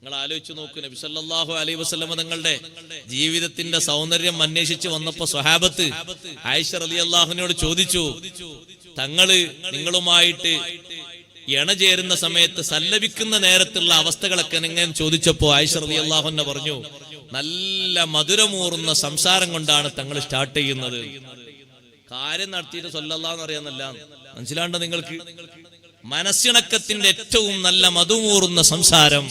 നിങ്ങൾ ആലോചിച്ച് നോക്കൂ, നബി സല്ലല്ലാഹു അലൈഹി വസല്ലമ തങ്ങളുടെ ജീവിതത്തിന്റെ സൗന്ദര്യം അന്വേഷിച്ച് വന്നപ്പോ സ്വഹാബത്ത് ആയിഷ റളിയല്ലാഹുവിനോട് ചോദിച്ചു, തങ്ങള് നിങ്ങളുമായിട്ട് ഇണചേരുന്ന സമയത്ത് സല്ലപിക്കുന്ന നേരത്തുള്ള അവസ്ഥകളൊക്കെ എങ്ങനെ ചോദിച്ചപ്പോ ആയിഷ റളിയല്ലാഹു അൻഹ പറഞ്ഞു, നല്ല മധുരമൂറുന്ന സംസാരം കൊണ്ടാണ് തങ്ങൾ സ്റ്റാർട്ട് ചെയ്യുന്നത്. കാര്യം നടത്തിയിട്ട് സല്ലല്ലാഹു എന്ന് അറിയാന്നല്ല, മനസ്സിലാണ്ടോ നിങ്ങൾക്ക്? മനസ്സിണക്കത്തിന്റെ ഏറ്റവും നല്ല മധുമൂറുന്ന സംസാരം.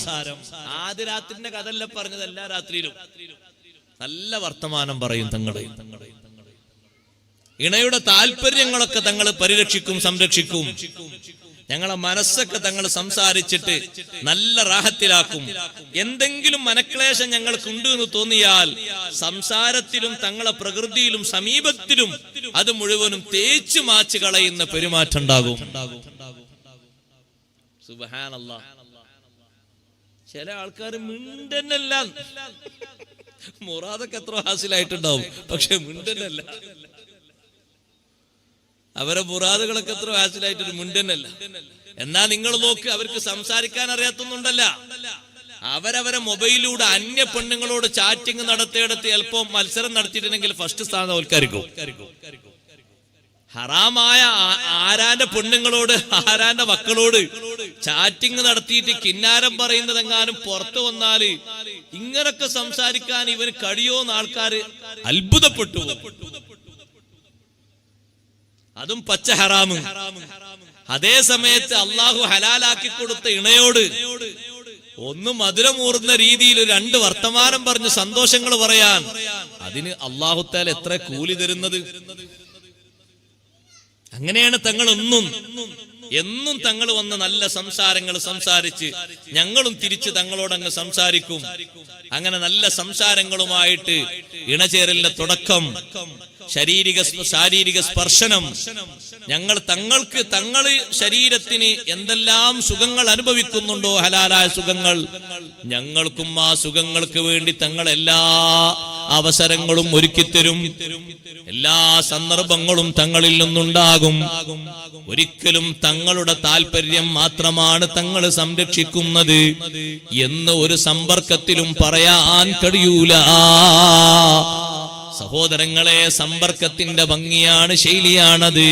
ആദ്യ രാത്രിന്റെ കഥല്ല പറഞ്ഞത്, എല്ലാ രാത്രിയിലും നല്ല വർത്തമാനം പറയും തങ്ങളെ. ഇണയുടെ താല്പര്യങ്ങളൊക്കെ തങ്ങൾ പരിരക്ഷിക്കും, സംരക്ഷിക്കും. ഞങ്ങളെ മനസ്സൊക്കെ തങ്ങൾ സംസാരിച്ചിട്ട് നല്ല റാഹത്തിലാക്കും. എന്തെങ്കിലും മനക്ലേശം ഞങ്ങൾക്കുണ്ട് എന്ന് തോന്നിയാൽ സംസാരത്തിലും തങ്ങളെ പ്രകൃതിയിലും സമീപത്തിലും അത് മുഴുവനും തേച്ചു മാച്ച് കളയുന്ന പെരുമാറ്റം ഉണ്ടാകും. സുബ്ഹാനല്ലാഹ്. ചില ആൾക്കാർ മിണ്ടനല്ല, മുറാദൊക്കെ എത്ര ഹാസിലായിട്ടുണ്ടാവും, പക്ഷെ മിണ്ടനല്ല. അവരെ മുറാദുകളൊക്കെ എത്ര ഹാസിലായിട്ടൊരു മുണ്ടനല്ല. എന്നാ നിങ്ങൾ നോക്ക്, അവർക്ക് സംസാരിക്കാൻ അറിയാത്തൊന്നുണ്ടല്ല. അവരവരെ മൊബൈലിലൂടെ അന്യ പെണ്ണുങ്ങളോട് ചാറ്റിങ് നടത്തിയെടുത്ത് ചിലപ്പോ മത്സരം നടത്തിയിട്ടുണ്ടെങ്കിൽ ഫസ്റ്റ് സ്ഥാനം ഓൽക്കായിരിക്കും. ഹറാമായ ആരാന്റെ പെണ്ണുങ്ങളോട്, ആരാന്റെ മക്കളോട് ചാറ്റിങ് നടത്തിയിട്ട് കിന്നാരം പറയുന്നതെങ്ങാനും പുറത്തു വന്നാല് ഇങ്ങനൊക്കെ സംസാരിക്കാൻ ഇവന് കഴിയോന്ന് ആൾക്കാര് അത്ഭുതപ്പെട്ടു. അതും പച്ച ഹറാമ്. അതേ സമയത്ത് അള്ളാഹു ഹലാലാക്കി കൊടുത്ത ഇണയോട് ഒന്ന് മധുരമൂറുന്ന രീതിയിൽ രണ്ട് വർത്തമാനം പറഞ്ഞ് സന്തോഷങ്ങൾ പറയാൻ അതിന് അള്ളാഹു തആല എത്ര കൂലി തരുന്നത്. അങ്ങനെയാണ് തങ്ങൾ എന്നും തങ്ങൾ വന്ന് നല്ല സംസാരങ്ങൾ സംസാരിച്ച് ഞങ്ങളും തിരിച്ച് തങ്ങളോടങ്ങ് സംസാരിക്കും. അങ്ങനെ നല്ല സംസാരങ്ങളുമായിട്ട് ഇണചേരലിന്റെ തുടക്കം, ശാരീരിക സ്പർശനം. തങ്ങൾ ശരീരത്തിന് എന്തെല്ലാം സുഖങ്ങൾ അനുഭവിക്കുന്നുണ്ടോ, ഹലാലായ സുഖങ്ങൾ, ഞങ്ങൾക്കും ആ സുഖങ്ങൾക്ക് വേണ്ടി തങ്ങൾ എല്ലാ അവസരങ്ങളും ഒരുക്കിത്തരും. എല്ലാ സന്ദർഭങ്ങളും തങ്ങളിൽ നിന്നുണ്ടാകും. ഒരിക്കലും തങ്ങളുടെ താല്പര്യം മാത്രമാണ് തങ്ങൾ സംരക്ഷിക്കുന്നത് എന്ന് ഒരു സമ്പർക്കത്തിലും പറയാൻ കഴിയൂല. സഹോദരങ്ങളെ, സമ്പർക്കത്തിന്റെ ഭംഗിയാണ്, ശൈലിയാണത്.